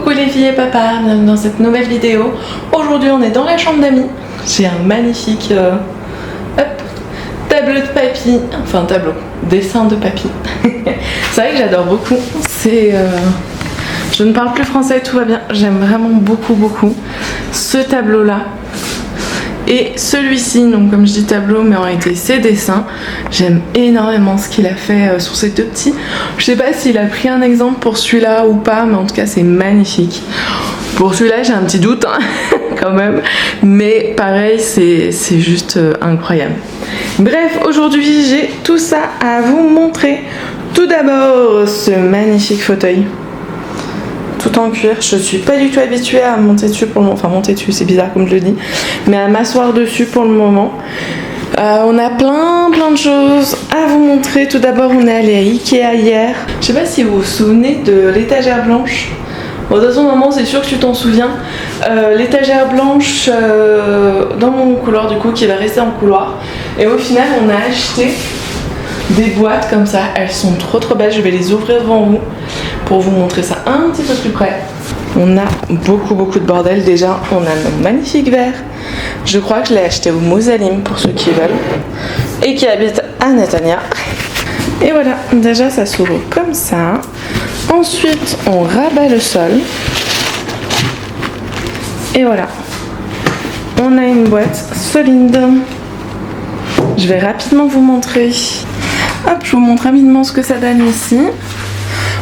Coucou les filles et papa, bienvenue dans cette nouvelle vidéo. Aujourd'hui on est dans la chambre d'amis. J'ai un magnifique tableau de papy, enfin tableau, dessin de papy. C'est vrai que j'adore beaucoup, je ne parle plus français, tout va bien. J'aime vraiment beaucoup ce tableau là. Et celui-ci, donc comme je dis tableau, mais en réalité c'est dessin. J'aime énormément ce qu'il a fait sur ces deux petits. Je sais pas s'il a pris un exemple pour celui-là ou pas, mais en tout cas c'est magnifique. Pour celui-là j'ai un petit doute hein, quand même, mais pareil c'est juste incroyable. Bref, aujourd'hui j'ai tout ça à vous montrer. Tout d'abord ce magnifique fauteuil. Tout en cuir, je suis pas du tout habituée à monter dessus pour le moment, enfin monter dessus c'est bizarre comme je le dis, mais à m'asseoir dessus pour le moment. On a plein de choses à vous montrer. Tout d'abord on est allé à Ikea hier. Je sais pas si vous vous souvenez de l'étagère blanche. Bon, de toute façon maman c'est sûr que tu t'en souviens. L'étagère blanche dans mon couloir du coup qui va rester en couloir. Et au final on a acheté des boîtes comme ça, elles sont trop belles, je vais les ouvrir devant vous pour vous montrer ça un petit peu plus près. On a beaucoup de bordel. Déjà on a nos magnifiques verres, je crois que je l'ai acheté au Mosalim pour ceux qui veulent et qui habitent à Netanya. Et voilà, déjà ça s'ouvre comme ça. Ensuite on rabat le sol et voilà, on a une boîte solide. Je vais rapidement vous montrer. Hop, je vous montre rapidement ce que ça donne ici.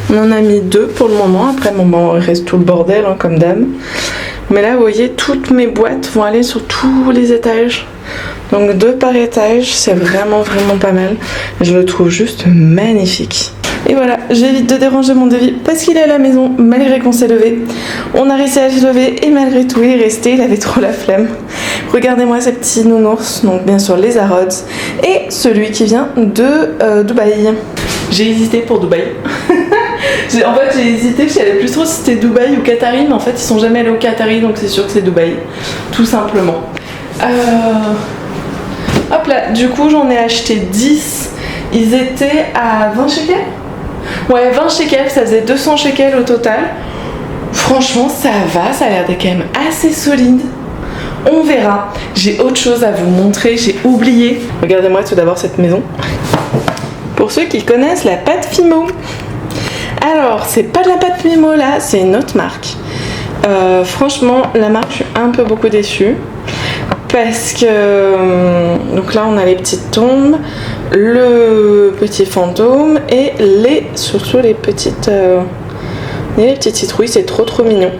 On en a mis deux pour le moment. Après, bon, il reste tout le bordel, hein, comme d'hab. Mais là, vous voyez, toutes mes boîtes vont aller sur tous les étages. Donc, 2 par étage, c'est vraiment pas mal. Je le trouve juste magnifique. Et voilà, j'évite de déranger mon devis parce qu'il est à la maison, malgré qu'on s'est levé. On a réussi à se lever et malgré tout, il est resté, il avait trop la flemme. Regardez-moi ces petits nounours, donc bien sûr les Harrods et celui qui vient de Dubaï. J'ai hésité pour Dubaï. En fait j'ai hésité, je savais plus trop si c'était Dubaï ou Qatari, mais en fait ils sont jamais allés au Qatari, donc c'est sûr que c'est Dubaï, tout simplement. Hop là, du coup j'en ai acheté 10, ils étaient à 20 shekels. Ouais, 20 shekels, ça faisait 200 shekels au total. Franchement ça va, ça a l'air d'être quand même assez solide. On verra. J'ai autre chose à vous montrer, j'ai oublié. Regardez-moi tout d'abord cette maison. Pour ceux qui connaissent la pâte Fimo. Alors, c'est pas de la pâte Fimo là, c'est une autre marque. Franchement, la marque, je suis un peu beaucoup déçue. Parce que... donc là, on a les petites tombes, le petit fantôme et surtout les petites citrouilles, c'est trop mignon.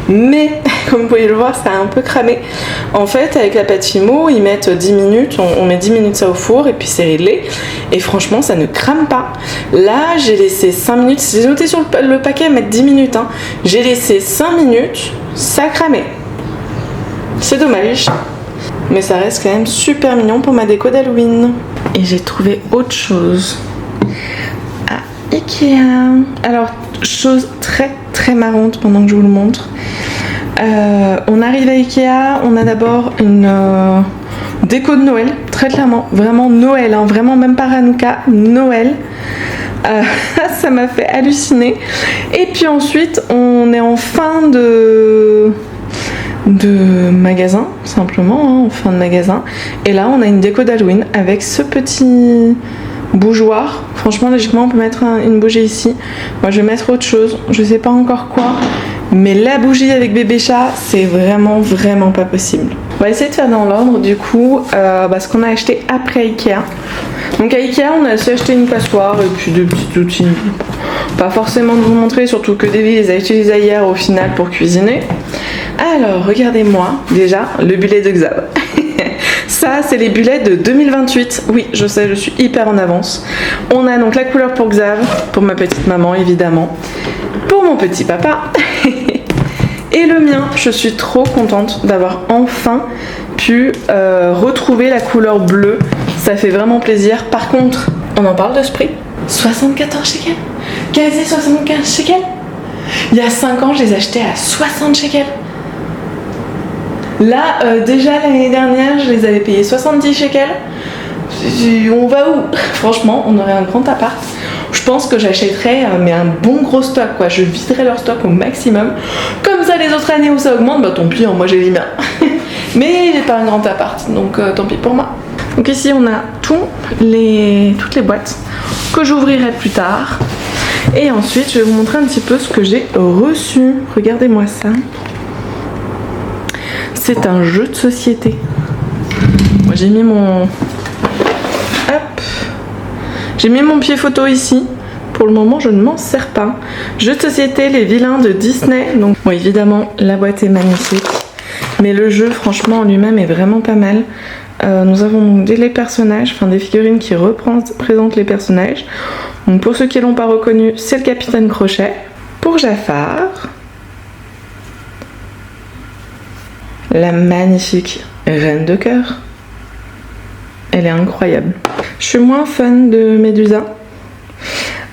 Mais comme vous pouvez le voir, ça a un peu cramé. En fait avec la pâte Fimo ils mettent 10 minutes, on met 10 minutes ça au four et puis c'est réglé. Et franchement ça ne crame pas. Là j'ai laissé 5 minutes, j'ai noté sur le paquet mettre 10 minutes hein. J'ai laissé 5 minutes, ça a cramé. C'est dommage, mais ça reste quand même super mignon pour ma déco d'Halloween. Et j'ai trouvé autre chose à Ikea. Alors chose très marrante pendant que je vous le montre. On arrive à Ikea, on a d'abord une déco de Noël, très clairement, vraiment Noël, hein, vraiment même pas Hanouka, Noël. Ça m'a fait halluciner. Et puis ensuite, on est en fin de magasin, simplement, hein, en fin de magasin. Et là, on a une déco d'Halloween avec ce petit bougeoir. Franchement, logiquement, on peut mettre une bougie ici. Moi, je vais mettre autre chose, je sais pas encore quoi. Mais la bougie avec bébé chat, c'est vraiment pas possible. On va essayer de faire dans l'ordre du coup ce qu'on a acheté après Ikea. Donc à Ikea, on a aussi acheté une passoire et puis deux petits outils. Pas forcément de vous montrer, surtout que Davy les a utilisés hier au final pour cuisiner. Alors, regardez-moi déjà le bullet de Xav. Ça, c'est les bullets de 2028. Oui, je sais, je suis hyper en avance. On a donc la couleur pour Xav, pour ma petite maman évidemment, pour mon petit papa et le mien. Je suis trop contente d'avoir enfin pu retrouver la couleur bleue. Ça fait vraiment plaisir. Par contre, on en parle de ce prix, 74 shekels, quasi 75 shekels. Il y a 5 ans, je les achetais à 60 shekels. Là, déjà l'année dernière, je les avais payés 70 shekels. On va où? Franchement, on aurait un grand appart. Je pense que j'achèterais mais un bon gros stock quoi, je viderais leur stock au maximum. Comme ça les autres années où ça augmente, bah tant pis, moi j'ai les miens. Mais j'ai pas un grand appart, donc tant pis pour moi. Donc ici on a toutes les boîtes que j'ouvrirai plus tard. Et ensuite je vais vous montrer un petit peu ce que j'ai reçu. Regardez-moi ça. C'est un jeu de société. Moi j'ai mis mon... Hop. J'ai mis mon pied photo ici. Pour le moment je ne m'en sers pas. Jeu de société Les Vilains de Disney. Donc bon, évidemment la boîte est magnifique. Mais le jeu franchement en lui-même est vraiment pas mal. Nous avons donc les personnages, enfin des figurines qui représentent les personnages. Donc pour ceux qui ne l'ont pas reconnu, c'est le Capitaine Crochet. Pour Jafar, la magnifique Reine de Cœur. Elle est incroyable. Je suis moins fan de Médusa.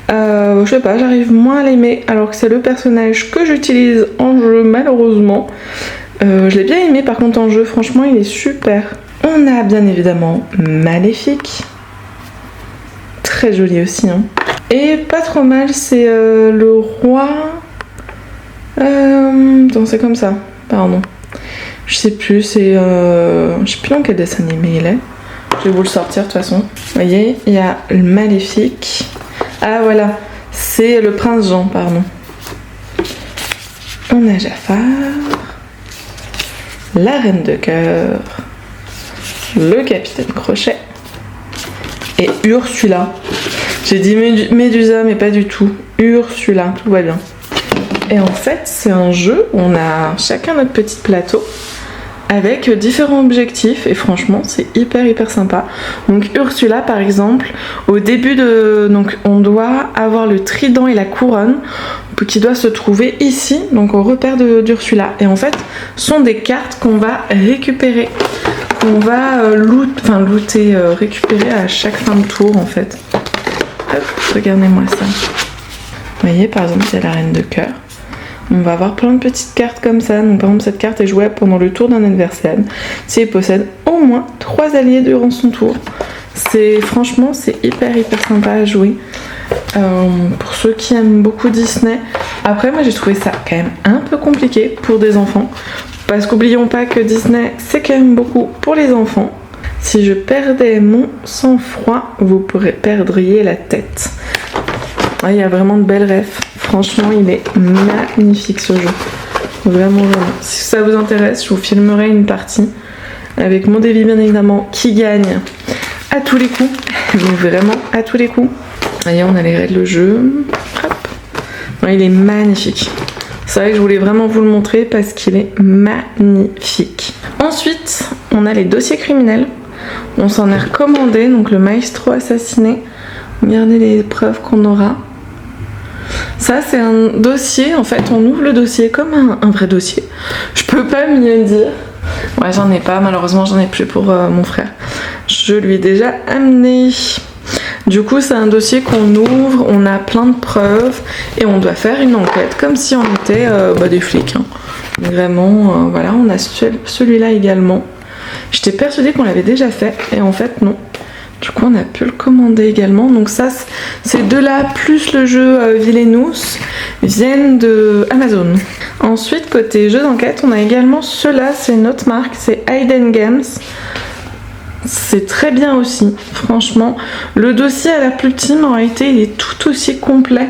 Je sais pas, j'arrive moins à l'aimer alors que c'est le personnage que j'utilise en jeu malheureusement. Je l'ai bien aimé par contre en jeu, franchement il est super. On a bien évidemment Maléfique. Très joli aussi. Hein. Et pas trop mal, c'est le roi... Attends, c'est comme ça, pardon. Je sais plus, c'est... Je sais plus dans quel dessin animé il est. Je vais vous le sortir de toute façon. Vous voyez, il y a le Maléfique. Ah voilà, c'est le prince Jean, pardon. On a Jafar. La Reine de Cœur. Le Capitaine Crochet. Et Ursula. J'ai dit Médusa, mais pas du tout. Ursula, tout va bien. Et en fait, c'est un jeu où on a chacun notre petit plateau avec différents objectifs et franchement c'est hyper sympa. Donc Ursula par exemple, au début de... Donc on doit avoir le trident et la couronne qui doit se trouver ici, donc au repère d'Ursula. Et en fait, ce sont des cartes qu'on va récupérer, qu'on va récupérer à chaque fin de tour en fait. Hop, regardez-moi ça. Vous voyez par exemple, il y a la Reine de Cœur. On va avoir plein de petites cartes comme ça. Donc par exemple cette carte est jouable pendant le tour d'un adversaire s'il possède au moins 3 alliés durant son tour. Franchement c'est hyper sympa à jouer. Pour ceux qui aiment beaucoup Disney. Après moi j'ai trouvé ça quand même un peu compliqué pour des enfants. Parce qu'oublions pas que Disney c'est quand même beaucoup pour les enfants. Si je perdais mon sang-froid, vous perdriez la tête. Il y a vraiment de belles refs. Franchement, il est magnifique ce jeu. Vraiment. Si ça vous intéresse, je vous filmerai une partie avec mon Davy bien évidemment qui gagne à tous les coups. Mais vraiment à tous les coups. Voyez, on a les règles de jeu. Hop. Il est magnifique. C'est vrai que je voulais vraiment vous le montrer parce qu'il est magnifique. Ensuite, on a les dossiers criminels. On s'en est recommandé. Donc le maestro assassiné. Regardez les preuves qu'on aura. Ça c'est un dossier, en fait on ouvre le dossier comme un vrai dossier. Je peux pas mieux dire. Ouais j'en ai pas, malheureusement j'en ai plus pour mon frère. Je lui ai déjà amené. Du coup c'est un dossier qu'on ouvre, on a plein de preuves et on doit faire une enquête comme si on était des flics. Hein. Vraiment, voilà, on a celui-là également. J'étais persuadée qu'on l'avait déjà fait et en fait non. Du coup on a pu le commander également. Donc ça, ces deux-là plus le jeu Villainous viennent de Amazon. Ensuite côté jeu d'enquête, on a également ceux-là, c'est une autre marque, c'est Hidden Games. C'est très bien aussi, franchement. Le dossier a l'air plus petit, mais en réalité il est tout aussi complet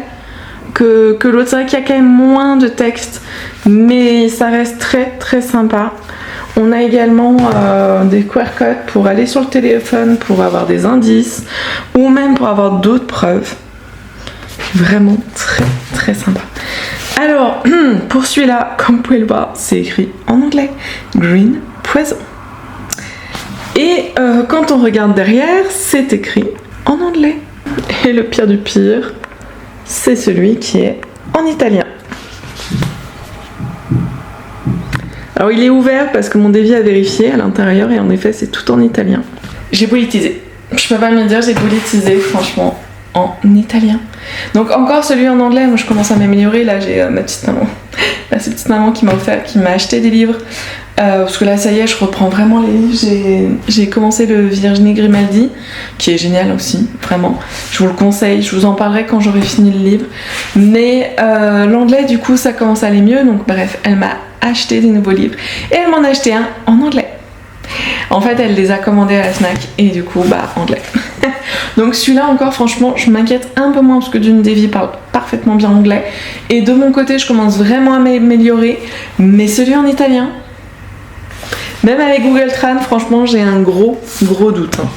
que l'autre. C'est vrai qu'il y a quand même moins de texte, mais ça reste très sympa. On a également des QR codes pour aller sur le téléphone, pour avoir des indices, ou même pour avoir d'autres preuves. Vraiment très sympa. Alors, pour celui-là, comme vous pouvez le voir, c'est écrit en anglais. Green Poison. Et quand on regarde derrière, c'est écrit en anglais. Et le pire du pire, c'est celui qui est en italien. Alors il est ouvert parce que mon Davy a vérifié à l'intérieur et en effet c'est tout en italien. J'ai politisé. Je peux pas me dire, j'ai politisé franchement en italien. Donc encore celui en anglais, moi je commence à m'améliorer. Là j'ai ma petite maman, ma petite maman qui m'a acheté des livres parce que là ça y est, je reprends vraiment les livres. J'ai commencé le Virginie Grimaldi qui est génial aussi, vraiment, je vous le conseille, je vous en parlerai quand j'aurai fini le livre. Mais l'anglais du coup ça commence à aller mieux, donc bref, elle m'a acheté des nouveaux livres et elle m'en a acheté un en anglais. En fait elle les a commandés à la Fnac et du coup bah anglais. Donc celui-là encore franchement je m'inquiète un peu moins parce que Dune Davy parle parfaitement bien anglais et de mon côté je commence vraiment à m'améliorer, mais celui en italien, même avec Google Trad, franchement j'ai un gros doute hein.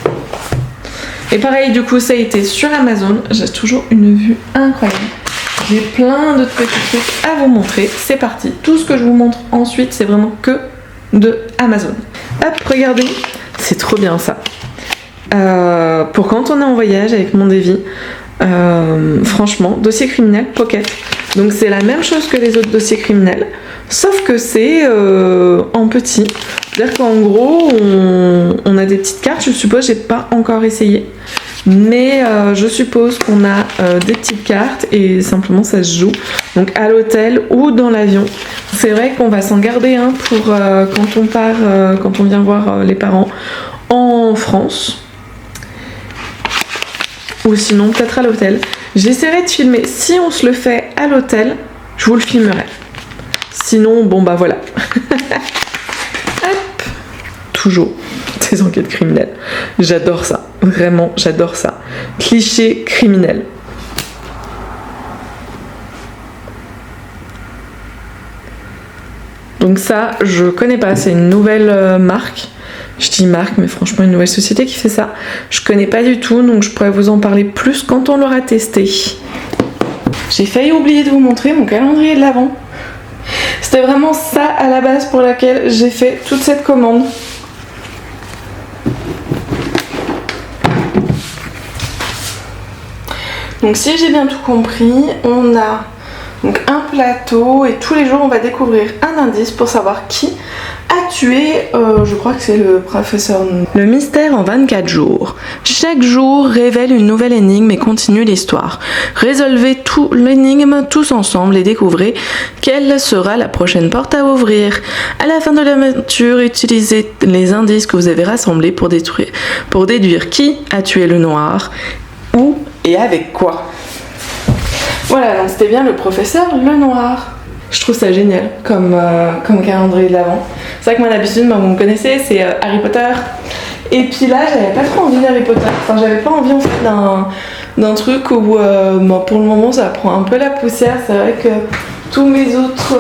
Et pareil du coup ça a été sur Amazon, j'ai toujours une vue incroyable. J'ai plein de petits trucs à vous montrer, c'est parti. Tout ce que je vous montre ensuite c'est vraiment que de Amazon. Hop, regardez, c'est trop bien ça. Pour quand on est en voyage avec mon Davy, franchement, dossier criminel pocket. Donc c'est la même chose que les autres dossiers criminels, sauf que c'est en petit. C'est-à-dire qu'en gros, on a des petites cartes, je suppose, j'ai pas encore essayé. Mais je suppose qu'on a des petites cartes et simplement ça se joue. Donc à l'hôtel ou dans l'avion. C'est vrai qu'on va s'en garder un pour quand on part, quand on vient voir les parents en France. Ou sinon peut-être à l'hôtel. J'essaierai de filmer. Si on se le fait à l'hôtel, je vous le filmerai. Sinon, bon bah voilà. Hop. Toujours des enquêtes criminelles. J'adore ça. Vraiment, j'adore ça. Cliché criminel. Donc ça, je connais pas. C'est une nouvelle marque. Je dis marque, mais franchement une nouvelle société qui fait ça. Je connais pas du tout, donc je pourrais vous en parler plus quand on l'aura testé. J'ai failli oublier de vous montrer mon calendrier de l'Avent. C'était vraiment ça à la base pour laquelle j'ai fait toute cette commande. Donc si j'ai bien tout compris, on a donc un plateau et tous les jours on va découvrir un indice pour savoir qui a tué, je crois que c'est le professeur. Le mystère en 24 jours. Chaque jour révèle une nouvelle énigme et continue l'histoire. Résolvez tout l'énigme tous ensemble et découvrez quelle sera la prochaine porte à ouvrir. À la fin de l'aventure, utilisez les indices que vous avez rassemblés pour déduire qui a tué le noir, où et avec quoi. Voilà, donc c'était bien le professeur Lenoir. Je trouve ça génial comme calendrier de l'Avent. C'est vrai que moi d'habitude, vous me connaissez, c'est Harry Potter. Et puis là, j'avais pas trop envie d'Harry Potter. Enfin, j'avais pas envie en fait d'un truc où pour le moment ça prend un peu la poussière. C'est vrai que tous mes autres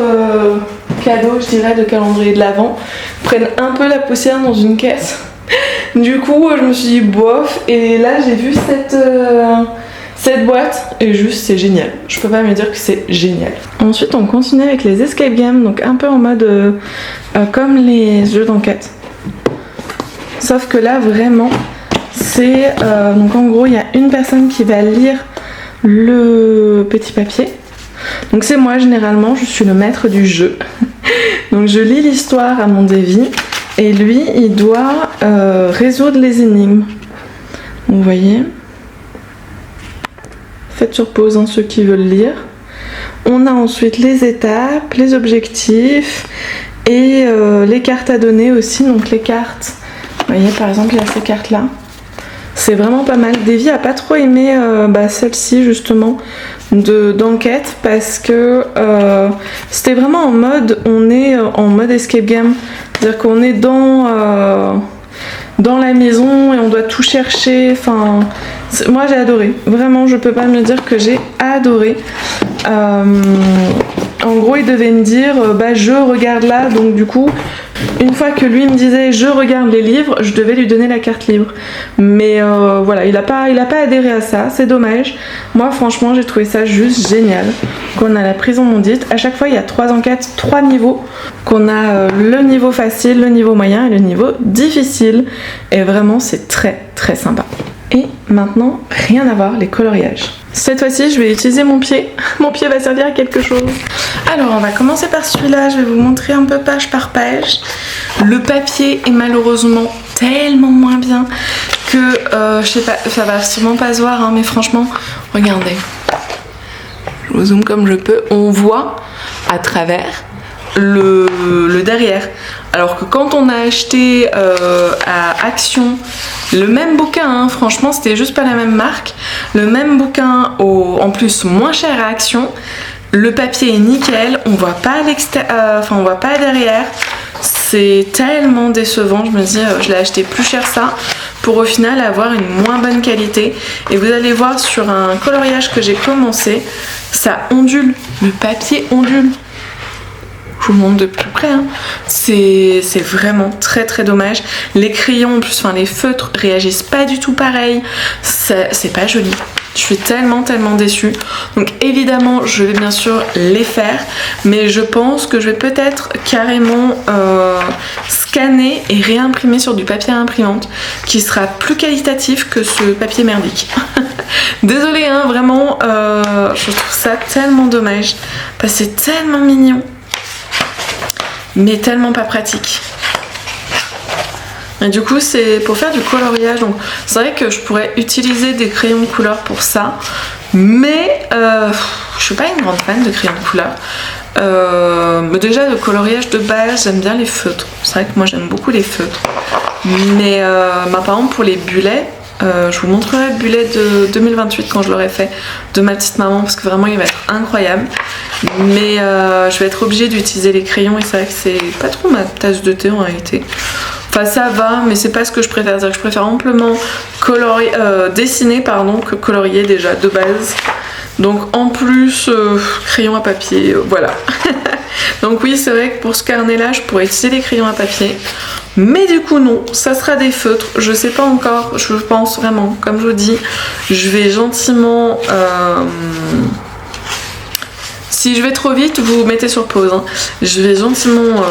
cadeaux, je dirais, de calendrier de l'Avent prennent un peu la poussière dans une caisse. Du coup, je me suis dit bof. Et là, j'ai vu cette boîte et juste c'est génial. Je peux pas me dire que c'est génial. Ensuite on continue avec les escape games, donc un peu en mode comme les jeux d'enquête. Sauf que là vraiment c'est donc en gros il y a une personne qui va lire le petit papier. Donc c'est moi généralement, je suis le maître du jeu. Donc je lis l'histoire à mon Davy et lui il doit résoudre les énigmes. Donc, vous voyez. Faites sur pause hein, ceux qui veulent lire. On a ensuite les étapes, les objectifs et les cartes à donner aussi. Donc les cartes, vous voyez par exemple il y a ces cartes là. C'est vraiment pas mal. Davy a pas trop aimé celle-ci justement d'enquête parce que c'était vraiment en mode, on est en mode escape game. C'est-à-dire qu'on est dans la maison et on doit tout chercher. Enfin, moi j'ai adoré. Vraiment, je peux pas me dire que j'ai adoré. En gros, il devait me dire je regarde là. Donc du coup, une fois que lui me disait je regarde les livres, je devais lui donner la carte livre. Mais voilà, il a pas adhéré à ça. C'est dommage. Moi, franchement, j'ai trouvé ça juste génial. Qu'on a la prison maudite. À chaque fois, il y a 3 enquêtes, 3 niveaux. Qu'on a le niveau facile, le niveau moyen et le niveau difficile. Et vraiment, c'est très très sympa. Et maintenant, rien à voir, les coloriages. Cette fois-ci, je vais utiliser mon pied. Mon pied va servir à quelque chose. Alors, on va commencer par celui-là. Je vais vous montrer un peu page par page. Le papier est malheureusement tellement moins bien que, je sais pas, ça va sûrement pas se voir, hein, mais franchement, regardez. Je vous zoome comme je peux. On voit à travers le derrière. Alors que quand on a acheté à Action le même bouquin, hein, franchement c'était juste pas la même marque, le même bouquin en plus moins cher à Action, le papier est nickel, on voit pas on voit pas derrière. C'est tellement décevant, je me dis je l'ai acheté plus cher ça pour au final avoir une moins bonne qualité. Et vous allez voir sur un coloriage que j'ai commencé, ça ondule, le papier ondule. Je vous montre de plus près, hein. C'est vraiment très très dommage. Les crayons en plus, enfin les feutres réagissent pas du tout pareil, c'est pas joli. Je suis tellement déçue. Donc évidemment je vais bien sûr les faire, mais je pense que je vais peut-être carrément scanner et réimprimer sur du papier à imprimante qui sera plus qualitatif que ce papier merdique. Désolée hein, vraiment je trouve ça tellement dommage parce que c'est tellement mignon mais tellement pas pratique. Et du coup c'est pour faire du coloriage, donc c'est vrai que je pourrais utiliser des crayons de couleur pour ça, mais je suis pas une grande fan de crayons de couleur. Mais déjà de coloriage de base j'aime bien les feutres, c'est vrai que moi j'aime beaucoup les feutres, mais par exemple pour les bulets, je vous montrerai le bullet de 2028 quand je l'aurai fait de ma petite maman parce que vraiment il va être incroyable, mais je vais être obligée d'utiliser les crayons et c'est vrai que c'est pas trop ma tasse de thé en réalité. Enfin ça va, mais c'est pas ce que je préfère. C'est-à-dire que je préfère amplement dessiner que colorier déjà de base. Donc en plus, crayon à papier, voilà. Donc oui, c'est vrai que pour ce carnet-là, je pourrais utiliser les crayons à papier. Mais du coup non, ça sera des feutres. Je sais pas encore, je pense vraiment, comme je vous dis, je vais gentiment... Si je vais trop vite, vous mettez sur pause, hein. Je vais gentiment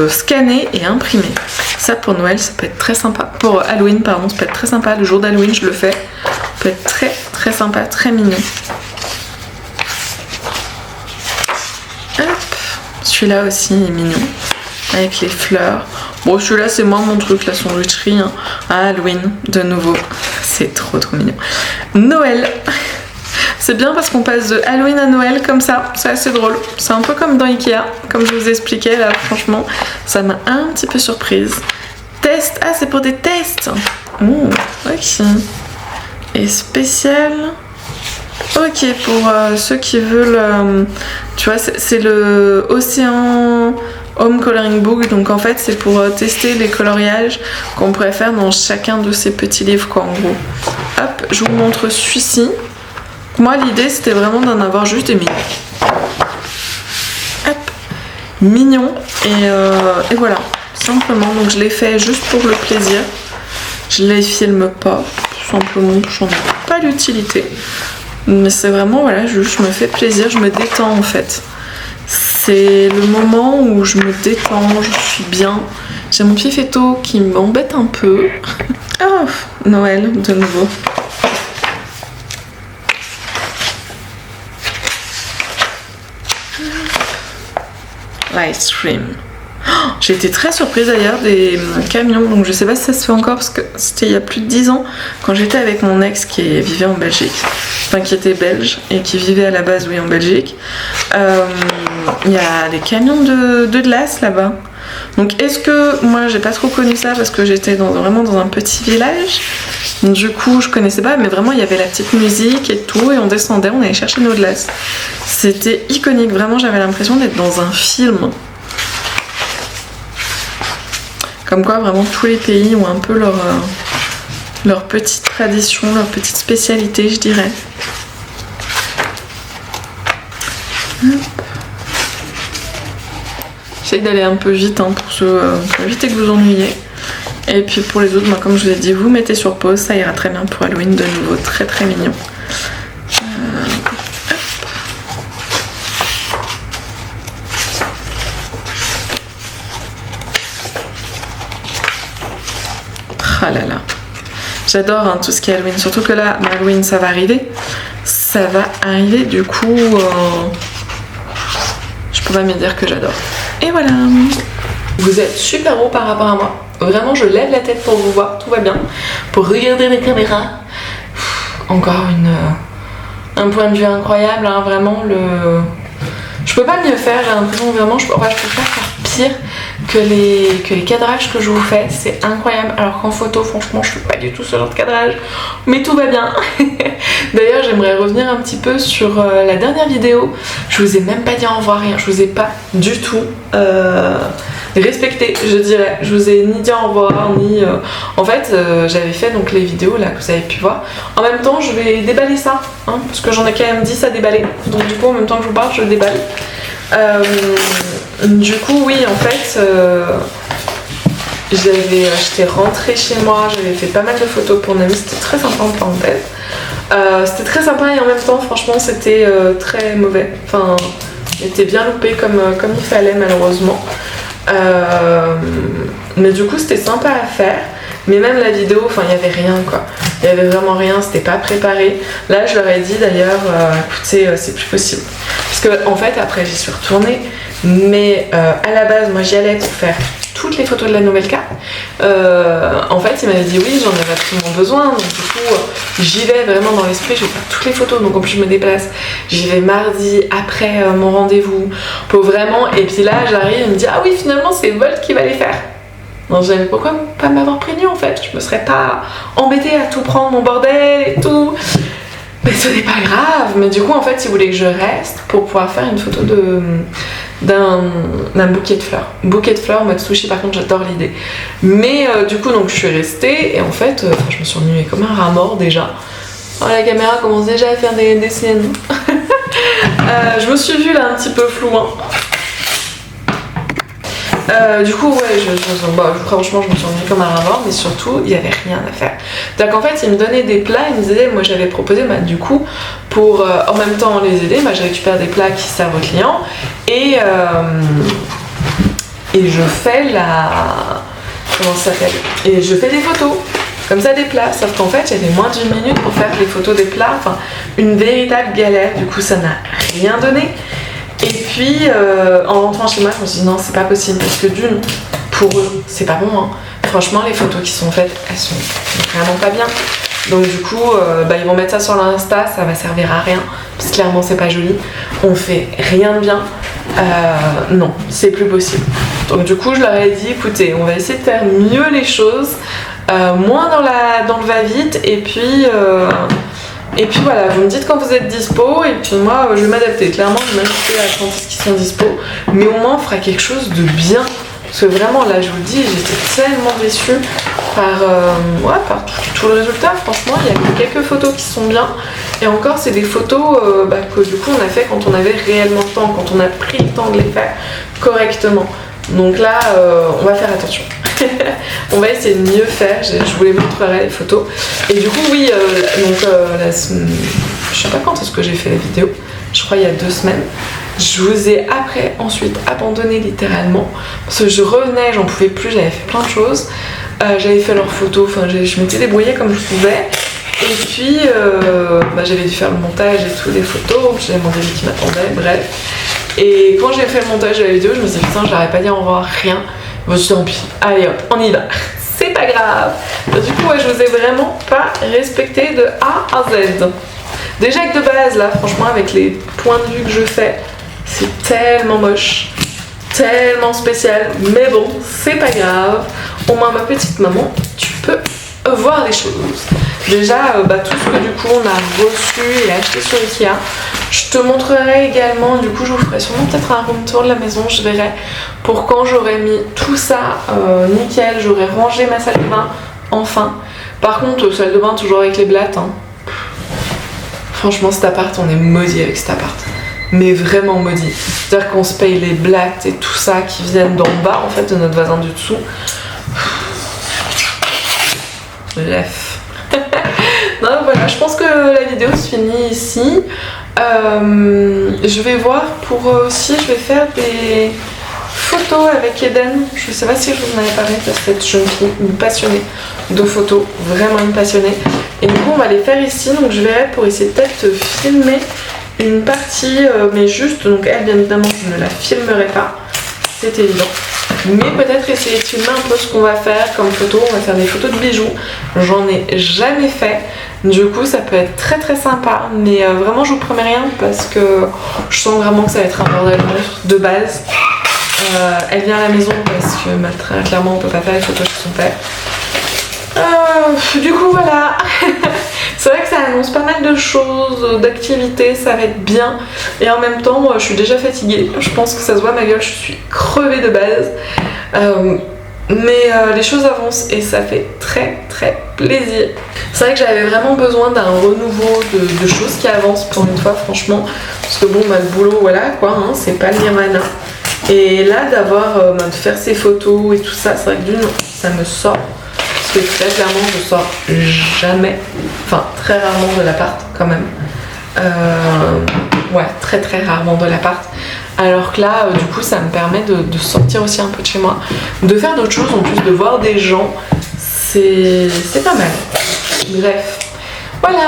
scanner et imprimer. Ça pour Noël, ça peut être très sympa. Pour Halloween, pardon, ça peut être très sympa. Le jour d'Halloween, je le fais. Ça peut être très très sympa, très mignon. Hop. Celui-là aussi est mignon. Avec les fleurs. Bon, celui-là, c'est moins mon truc, la sandwicherie. Hein. À Halloween, de nouveau. C'est trop mignon. Noël. C'est bien parce qu'on passe de Halloween à Noël comme ça, c'est assez drôle. C'est un peu comme dans Ikea, comme je vous expliquais là, franchement, ça m'a un petit peu surprise. Test, ah c'est pour des tests. Ok. Et spécial. Ok, pour ceux qui veulent, tu vois, c'est le Océan Home Coloring Book, donc en fait c'est pour tester les coloriages qu'on pourrait faire dans chacun de ces petits livres quoi en gros. Hop, je vous montre celui-ci. Moi l'idée c'était vraiment d'en avoir juste des mignons. Hop, mignon et voilà, simplement. Donc je l'ai fait juste pour le plaisir. Je les filme pas, tout simplement, j'en ai pas l'utilité. Mais c'est vraiment voilà, je me fais plaisir, je me détends en fait. C'est le moment où je me détends, je suis bien. J'ai mon pied fêteau qui m'embête un peu. Oh, Noël de nouveau. Live stream. Oh, j'ai été très surprise d'ailleurs des camions, donc je sais pas si ça se fait encore parce que c'était il y a plus de 10 ans quand j'étais avec mon ex qui vivait en Belgique, enfin qui était belge et qui vivait à la base oui en Belgique. Il y a des camions de glace là-bas. Donc est-ce que moi j'ai pas trop connu ça parce que j'étais vraiment dans un petit village, donc, du coup je connaissais pas, mais vraiment il y avait la petite musique et tout et on descendait, on allait chercher nos glaces. C'était iconique, vraiment j'avais l'impression d'être dans un film. Comme quoi vraiment tous les pays ont un peu leur petite tradition, leur petite spécialité je dirais. J'essaye d'aller un peu vite hein, pour éviter que vous ennuyez. Et puis pour les autres, bah, comme je vous ai dit, vous mettez sur pause, ça ira très bien pour Halloween, de nouveau très très mignon. Ah là là, j'adore hein, tout ce qui est Halloween, surtout que là, Halloween ça va arriver. Ça va arriver, du coup, je peux pas me dire que j'adore. Et voilà. Vous êtes super haut par rapport à moi. Vraiment, je lève la tête pour vous voir, tout va bien. Pour regarder les caméras. Encore un point de vue incroyable, hein, vraiment. Je Je peux pas mieux faire, j'ai l'impression vraiment, je peux pas faire pire que les cadrages que je vous fais, c'est incroyable. Alors qu'en photo, franchement, je fais pas du tout ce genre de cadrage, mais tout va bien. D'ailleurs, j'aimerais revenir un petit peu sur la dernière vidéo. Je vous ai même pas dit au revoir, rien. Je vous ai pas du tout respecté, je dirais. Je vous ai ni dit au revoir, ni... En fait, j'avais fait donc les vidéos là que vous avez pu voir. En même temps, je vais déballer ça, hein, parce que j'en ai quand même 10 à déballer. Donc du coup, en même temps que je vous parle, je le déballe. Du coup, oui, en fait, j'étais rentrée chez moi, j'avais fait pas mal de photos pour Nami, c'était très sympa en parenthèse. C'était très sympa et en même temps, franchement, c'était très mauvais. Enfin, il était bien loupé comme il fallait, malheureusement. Mais du coup, c'était sympa à faire. Mais même la vidéo, enfin, il n'y avait rien, quoi. Il n'y avait vraiment rien, c'était pas préparé. Là, je leur ai dit d'ailleurs, écoutez, c'est plus possible. Parce que, en fait, après, j'y suis retournée. Mais à la base, moi, j'y allais pour faire toutes les photos de la nouvelle carte. En fait, il m'avait dit oui, j'en avais absolument besoin. Donc, du coup, j'y vais vraiment dans l'esprit, je vais faire toutes les photos. Donc, en plus, je me déplace. J'y vais mardi après mon rendez-vous. Pour vraiment. Et puis là, j'arrive, il me dit ah oui, finalement, c'est Volt qui va les faire. Donc, j'avais pourquoi pas m'avoir prévenu en fait? Je me serais pas embêtée à tout prendre mon bordel et tout. Mais ce n'est pas grave. Mais du coup, en fait, il voulait que je reste pour pouvoir faire une photo d'un bouquet de fleurs. Bouquet de fleurs en mode sushi, par contre, j'adore l'idée. Mais du coup, donc je suis restée et en fait, je me suis ennuyée comme un rat mort déjà. Oh, la caméra commence déjà à faire des siennes. Je me suis vue là un petit peu flou, hein. Du coup, ouais, franchement, je me suis ennuyée comme un rat mort, mais surtout, il n'y avait rien à faire. C'est-à-dire qu'en fait, ils me donnaient des plats, ils me disaient, moi j'avais proposé, du coup, pour en même temps les aider, je récupère des plats qui servent aux clients et je fais comment ça s'appelle? Et je fais des photos. Comme ça, des plats. Sauf qu'en fait, j'avais moins d'une minute pour faire les photos des plats. Enfin, une véritable galère. Du coup, ça n'a rien donné. Et puis, en rentrant chez moi, je me suis dit non, c'est pas possible. Parce que d'une, pour eux, c'est pas bon. Hein. Franchement, les photos qui sont faites, elles sont vraiment pas bien. Donc du coup, ils vont mettre ça sur l'Insta, ça va servir à rien. Parce que clairement, c'est pas joli. On fait rien de bien. Non, c'est plus possible. Donc du coup, je leur ai dit, écoutez, on va essayer de faire mieux les choses. Moins dans le va-vite. Et puis voilà, vous me dites quand vous êtes dispo et puis moi je vais m'adapter. Clairement, je vais m'adapter à quand est-ce qu'ils sont dispo. Mais au moins on fera quelque chose de bien. Parce que vraiment là je vous le dis, j'étais tellement déçue par tout le résultat. Franchement, il y a quelques photos qui sont bien. Et encore c'est des photos que du coup on a fait quand on avait réellement le temps, quand on a pris le temps de les faire correctement. Donc là on va faire attention. On va essayer de mieux faire, je vous les montrerai les photos. Et du coup oui, je sais pas quand est-ce que j'ai fait la vidéo, je crois il y a 2 semaines. Je vous ai ensuite abandonné littéralement parce que je revenais, j'en pouvais plus, j'avais fait plein de choses. J'avais fait leurs photos, je m'étais débrouillée comme je pouvais. Et puis j'avais dû faire le montage et tout des photos, j'avais mon début qui m'attendait, bref. Et quand j'ai fait le montage de la vidéo, je me suis dit putain, j'aurais pas dit au revoir, rien. Je me suis dit tant pis, allez hop, on y va, c'est pas grave. Du coup, je vous ai vraiment pas respecté de A à Z. Déjà que de base, là, franchement, avec les points de vue que je fais, c'est tellement moche, tellement spécial. Mais bon, c'est pas grave. Au moins, ma petite maman, tu peux voir les choses. Déjà, tout ce que du coup on a reçu et acheté sur Ikea. Je te montrerai également, du coup je vous ferai sûrement peut-être un room tour de la maison, je verrai. Pour quand j'aurai mis tout ça nickel, j'aurai rangé ma salle de bain, enfin. Par contre, salle de bain toujours avec les blattes. Hein. Franchement, cet appart, on est maudit avec cet appart. Mais vraiment maudit. C'est-à-dire qu'on se paye les blattes et tout ça qui viennent d'en bas, en fait, de notre voisin du dessous. Bref. Non, voilà, je pense que la vidéo se finit ici. Je vais voir pour aussi, je vais faire des photos avec Eden. Je sais pas si je vous en avais parlé de cette jeune fille, une passionnée de photos, vraiment une passionnée. Et du coup, on va les faire ici. Donc, je verrai pour essayer peut-être de filmer une partie, mais juste, donc elle, bien évidemment, je ne la filmerai pas, c'est évident. Mais peut-être essayer de filmer un peu ce qu'on va faire comme photo. On va faire des photos de bijoux. J'en ai jamais fait. Du coup ça peut être très très sympa, mais vraiment je vous promets rien parce que je sens vraiment que ça va être un bordel de base. Elle vient à la maison parce que très clairement on peut pas faire les photos chez son père. Du coup voilà. C'est vrai que ça annonce pas mal de choses, d'activités, ça va être bien. Et en même temps, je suis déjà fatiguée. Je pense que ça se voit ma gueule, je suis crevée de base. Mais les choses avancent et ça fait très très plaisir. C'est vrai que j'avais vraiment besoin d'un renouveau de choses qui avancent pour une fois, franchement. Parce que bon, le boulot, voilà quoi, hein, c'est pas le nirvana. Et là, de faire ces photos et tout ça, c'est vrai que d'une, ça me sort. Parce que très clairement je sors jamais, enfin très rarement de l'appart quand même. Ouais, très très rarement de l'appart. Alors que là, du coup, ça me permet de sortir aussi un peu de chez moi, de faire d'autres choses en plus, de voir des gens. C'est pas mal. Bref. Voilà,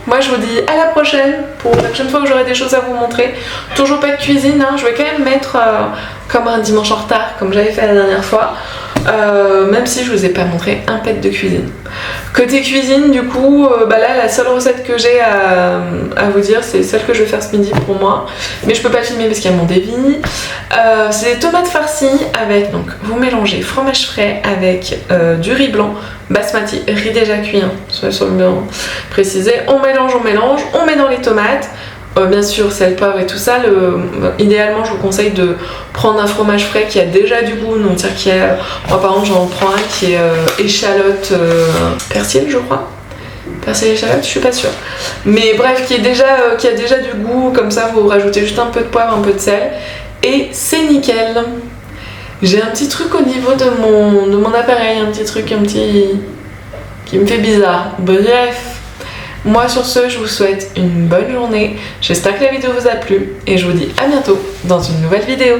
moi je vous dis à la prochaine pour la prochaine fois où j'aurai des choses à vous montrer. Toujours pas de cuisine, hein. Je vais quand même mettre comme un dimanche en retard, comme j'avais fait la dernière fois. Même si je vous ai pas montré un pet de cuisine. Côté cuisine, du coup, là la seule recette que j'ai à vous dire, c'est celle que je vais faire ce midi pour moi, mais je peux pas filmer parce qu'il y a mon débit. C'est des tomates farcies avec, donc vous mélangez fromage frais avec du riz blanc basmati, riz déjà cuit, hein, soit bien précisé. On mélange, on met dans les tomates. Bien sûr, sel, poivre et tout ça. Idéalement, je vous conseille de prendre un fromage frais qui a déjà du goût. Donc, moi par exemple, j'en prends un qui est échalote persil, je crois. Persil échalote, je suis pas sûre. Mais bref, qui a déjà du goût. Comme ça, vous rajoutez juste un peu de poivre, un peu de sel. Et c'est nickel. J'ai un petit truc au niveau de mon appareil. Un petit truc qui me fait bizarre. Bref. Moi sur ce, je vous souhaite une bonne journée, j'espère que la vidéo vous a plu et je vous dis à bientôt dans une nouvelle vidéo.